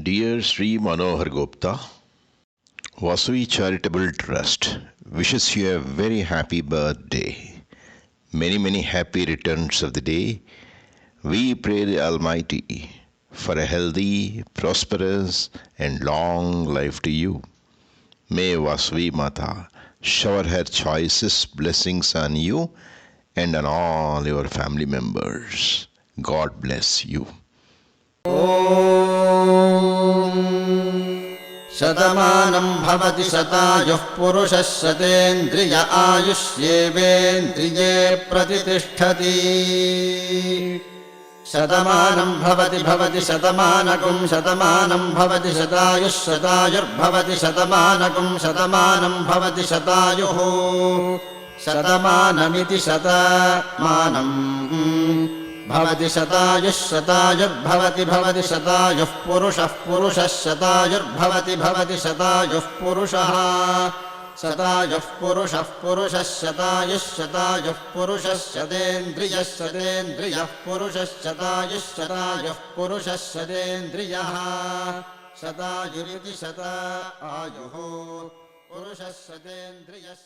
Dear Sri Manohar Gupta, Vasavi Charitable Trust wishes you a very happy birthday. Many happy returns of the day. We pray the Almighty for a healthy, prosperous, and long life to you. May Vasavi Mata shower her choicest blessings on you and on all your family members. God bless you. शतमानं भवति शतायुः पुरुषः शतेन्द्रिय आयुष्येवेन्द्रिये प्रतितिष्ठति शतमानं भवति शतमानकं शतमानं भवति शतायुः शतायुर्भवति शतमानकं शतमानं भवति शतायुः शतमानमिति शतमानम् भवति शतायुः शतायुर्भवति शतायुः पुरुषः शतायुर्भवति शतायुः पुरुषः शतायुः पुरुषः शतायुः पुरुषः शतेन्द्रियः पुरुषः शतायुः पुरुषः शतेन्द्रियः शतायुरिति शतायुः पुरुषः शतेन्द्रियः